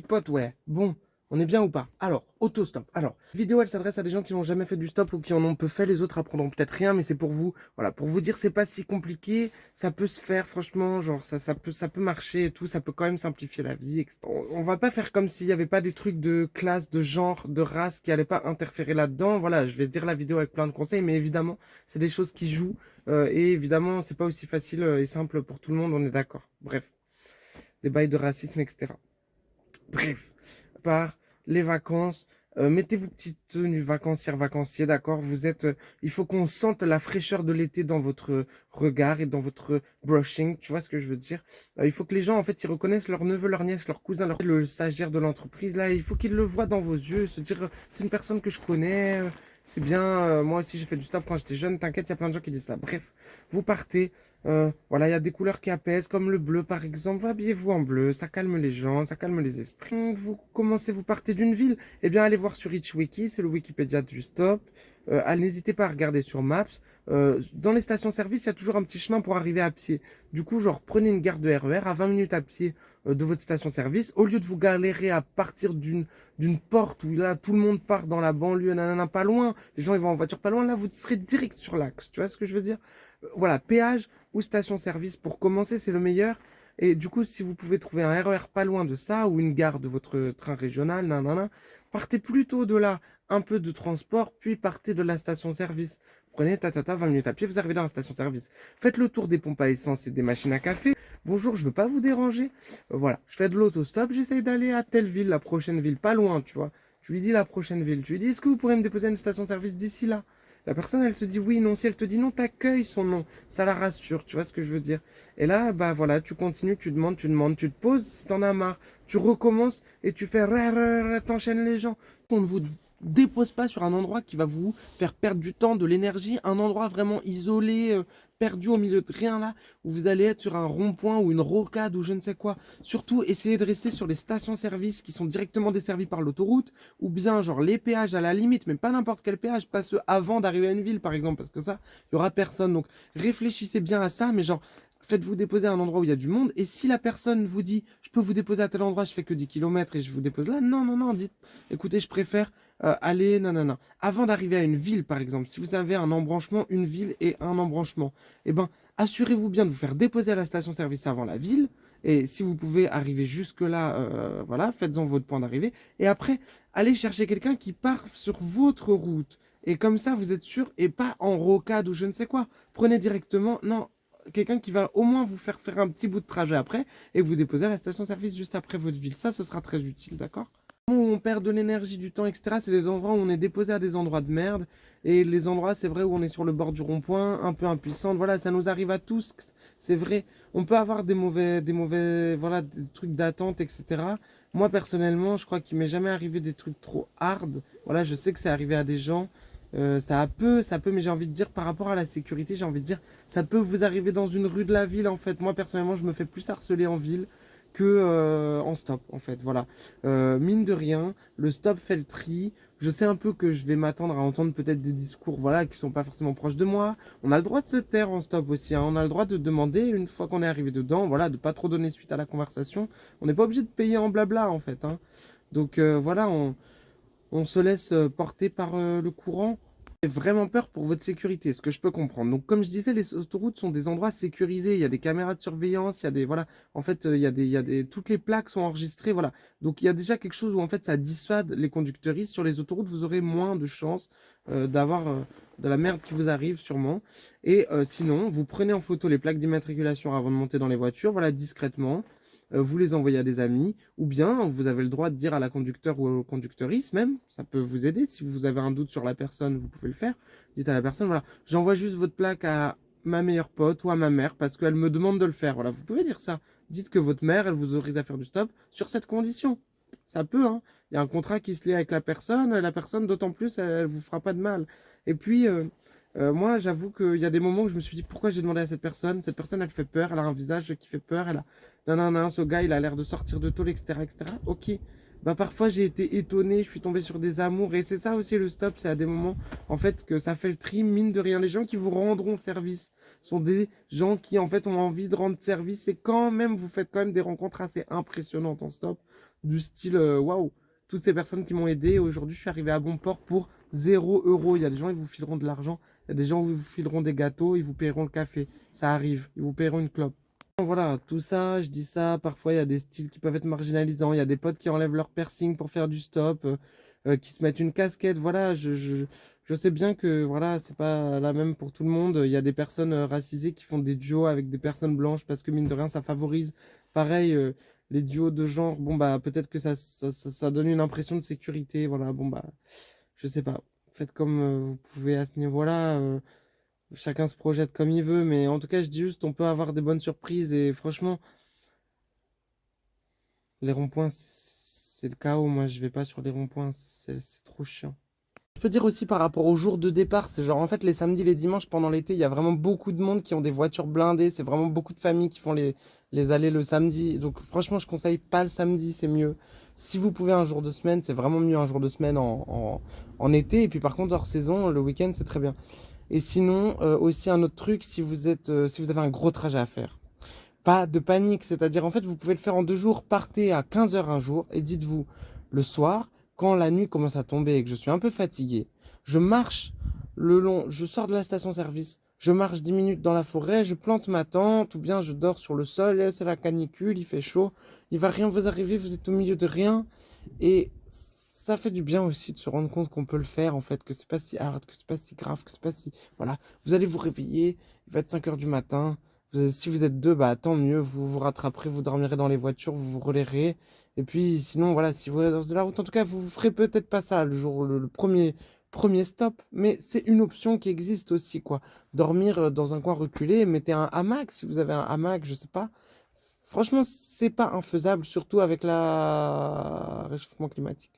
Pote, ouais. Bon, on est bien ou pas? Alors, autostop. Alors, vidéo, elle s'adresse à des gens qui n'ont jamais fait du stop ou qui en ont peu fait. Les autres apprendront peut-être rien, mais c'est pour vous. Voilà, pour vous dire, c'est pas si compliqué. Ça peut se faire, franchement. Genre, ça peut marcher et tout. Ça peut quand même simplifier la vie, etc. On va pas faire comme s'il y avait pas des trucs de classe, de genre, de race qui allaient pas interférer là-dedans. Voilà, je vais dire la vidéo avec plein de conseils, mais évidemment, c'est des choses qui jouent. Et évidemment, c'est pas aussi facile et simple pour tout le monde, on est d'accord. Bref, des bails de racisme, etc. Bref, par les vacances, mettez vos petites tenues vacancières, vacanciers, d'accord? Il faut qu'on sente la fraîcheur de l'été dans votre regard et dans votre brushing, tu vois ce que je veux dire? Il faut que les gens, en fait, ils reconnaissent leur neveu, leur nièce, leur cousin, le stagiaire de l'entreprise, là, il faut qu'ils le voient dans vos yeux, se dire, c'est une personne que je connais, c'est bien, moi aussi j'ai fait du stop quand j'étais jeune, t'inquiète, il y a plein de gens qui disent ça. Bref, vous partez, voilà, il y a des couleurs qui apaisent, comme le bleu par exemple. Habillez-vous en bleu, ça calme les gens, ça calme les esprits. Vous partez d'une ville, eh bien allez voir sur Wiki, c'est le Wikipédia du stop. N'hésitez pas à regarder sur Maps. Dans les stations-service, il y a toujours un petit chemin pour arriver à pied. Du coup, genre, prenez une gare de RER à 20 minutes à pied de votre station-service. Au lieu de vous galérer à partir d'une porte où là, tout le monde part dans la banlieue, nanana, pas loin. Les gens, ils vont en voiture pas loin. Là, vous serez direct sur l'axe. Tu vois ce que je veux dire? Voilà, péage ou station-service pour commencer, c'est le meilleur. Et du coup, si vous pouvez trouver un RER pas loin de ça ou une gare de votre train régional, nanana, partez plutôt de là, un peu de transport, puis partez de la station-service. Prenez 20 minutes à pied, vous arrivez dans la station-service. Faites le tour des pompes à essence et des machines à café. Bonjour, je veux pas vous déranger. Voilà, je fais de l'autostop, j'essaye d'aller à telle ville, la prochaine ville, pas loin, tu vois. Tu lui dis la prochaine ville, tu lui dis est-ce que vous pourrez me déposer à une station-service d'ici là? La personne, elle te dit oui, non. Si elle te dit non, t'accueilles son non. Ça la rassure, tu vois ce que je veux dire. Et là, bah voilà, tu continues, tu demandes, tu te poses si t'en as marre. Tu recommences et tu fais t'enchaînes les gens. On ne vous dépose pas sur un endroit qui va vous faire perdre du temps, de l'énergie, un endroit vraiment isolé, perdu au milieu de rien là, où vous allez être sur un rond-point ou une rocade ou je ne sais quoi. Surtout, essayez de rester sur les stations-service qui sont directement desservies par l'autoroute, ou bien genre les péages à la limite, mais pas n'importe quel péage, pas ceux avant d'arriver à une ville par exemple, parce que ça, il y aura personne. Donc réfléchissez bien à ça, mais genre faites-vous déposer à un endroit où il y a du monde, et si la personne vous dit je peux vous déposer à tel endroit, je fais que 10 kilomètres et je vous dépose là, non, non, non, dites écoutez, je préfère aller, non, non, non. Avant d'arriver à une ville, par exemple, si vous avez un embranchement, une ville et un embranchement, eh ben, assurez-vous bien de vous faire déposer à la station-service avant la ville. Et si vous pouvez arriver jusque-là, voilà, faites-en votre point d'arrivée. Et après, allez chercher quelqu'un qui part sur votre route. Et comme ça, vous êtes sûr, et pas en rocade ou je ne sais quoi. Prenez directement, non, quelqu'un qui va au moins vous faire faire un petit bout de trajet après et vous déposer à la station-service juste après votre ville. Ça, ce sera très utile, d'accord? Où on perd de l'énergie, du temps, etc., c'est les endroits où on est déposé à des endroits de merde. Et les endroits, c'est vrai, où on est sur le bord du rond-point, un peu impuissant. Voilà, ça nous arrive à tous. C'est vrai. On peut avoir voilà, des trucs d'attente, etc. Moi, personnellement, je crois qu'il m'est jamais arrivé des trucs trop hard. Voilà, je sais que c'est arrivé à des gens. Mais j'ai envie de dire, par rapport à la sécurité, j'ai envie de dire, ça peut vous arriver dans une rue de la ville, en fait. Moi, personnellement, je me fais plus harceler en ville que en stop, en fait. Voilà. Mine de rien, le stop fait le tri. Je sais un peu que je vais m'attendre à entendre peut-être des discours, voilà, qui sont pas forcément proches de moi. On a le droit de se taire en stop aussi, hein. On a le droit de demander, une fois qu'on est arrivé dedans, voilà, de pas trop donner suite à la conversation. On n'est pas obligé de payer en blabla, en fait, hein. Donc voilà, on se laisse porter par le courant. J'ai vraiment peur pour votre sécurité, ce que je peux comprendre. Donc, comme je disais, les autoroutes sont des endroits sécurisés. Il y a des caméras de surveillance, il y a des, voilà, en fait, toutes les plaques sont enregistrées, voilà. Donc, il y a déjà quelque chose où, en fait, ça dissuade les conducteuristes. Sur les autoroutes, vous aurez moins de chances d'avoir de la merde qui vous arrive, sûrement. Et sinon, vous prenez en photo les plaques d'immatriculation avant de monter dans les voitures, voilà, discrètement. Vous les envoyez à des amis, ou bien vous avez le droit de dire à la conducteur ou au conducteuriste même, ça peut vous aider, si vous avez un doute sur la personne, vous pouvez le faire, dites à la personne, voilà, j'envoie juste votre plaque à ma meilleure pote ou à ma mère parce qu'elle me demande de le faire, voilà, vous pouvez dire ça, dites que votre mère, elle vous autorise à faire du stop sur cette condition, ça peut, hein, il y a un contrat qui se lie avec la personne d'autant plus, elle vous fera pas de mal, et puis... moi, j'avoue qu'il y a des moments où je me suis dit pourquoi j'ai demandé à cette personne. Cette personne, elle fait peur, elle a un visage qui fait peur, elle a non, non, non, ce gars, il a l'air de sortir de tôle, etc., etc. Ok. Bah, parfois, j'ai été étonné, je suis tombé sur des amours. Et c'est ça aussi le stop, c'est à des moments, en fait, que ça fait le tri, mine de rien. Les gens qui vous rendront service sont des gens qui, en fait, ont envie de rendre service. Et quand même, vous faites quand même des rencontres assez impressionnantes en stop. du style waouh, toutes ces personnes qui m'ont aidé, aujourd'hui je suis arrivé à bon port pour 0 €. Il y a des gens, ils vous fileront de l'argent, il y a des gens, ils vous fileront des gâteaux, ils vous paieront le café, ça arrive, ils vous paieront une clope. Voilà, tout ça, je dis ça, parfois il y a des styles qui peuvent être marginalisants, il y a des potes qui enlèvent leur piercing pour faire du stop, qui se mettent une casquette, voilà, je sais bien que voilà, c'est pas la même pour tout le monde, il y a des personnes racisées qui font des duos avec des personnes blanches parce que mine de rien ça favorise, pareil, les duos de genre, bon bah peut-être que ça donne une impression de sécurité, voilà, bon bah, je sais pas, faites comme vous pouvez à ce niveau-là. Chacun se projette comme il veut, mais en tout cas, je dis juste, on peut avoir des bonnes surprises et franchement, les ronds-points, c'est le chaos. Moi, je vais pas sur les ronds-points, c'est trop chiant. Je peux dire aussi par rapport au jour de départ, c'est genre en fait les samedis, les dimanches pendant l'été, il y a vraiment beaucoup de monde qui ont des voitures blindées, c'est vraiment beaucoup de familles qui font les allées le samedi. Donc franchement, je conseille pas le samedi, c'est mieux. Si vous pouvez un jour de semaine, c'est vraiment mieux un jour de semaine en été. Et puis par contre, hors saison, le week-end, c'est très bien. Et sinon, aussi un autre truc, si vous avez un gros trajet à faire, pas de panique, c'est-à-dire en fait, vous pouvez le faire en 2 jours, partez à 15 heures un jour et dites-vous, le soir, quand la nuit commence à tomber et que je suis un peu fatigué, je marche le long, je sors de la station-service, je marche 10 minutes dans la forêt, je plante ma tente, ou bien je dors sur le sol, c'est la canicule, il fait chaud, il va rien vous arriver, vous êtes au milieu de rien, et ça fait du bien aussi de se rendre compte qu'on peut le faire, en fait, que c'est pas si hard, que c'est pas si grave, que c'est pas si... Voilà, vous allez vous réveiller, il va être 5 heures du matin, si vous êtes deux, bah tant mieux, vous vous rattraperez, vous dormirez dans les voitures, vous vous relayerez. Et puis sinon, voilà, si vous êtes dans de la route, en tout cas, vous ferez peut-être pas ça le jour, le premier stop, mais c'est une option qui existe aussi, quoi. Dormir dans un coin reculé, mettez un hamac, si vous avez un hamac, je sais pas. Franchement, c'est pas infaisable, surtout avec la réchauffement climatique.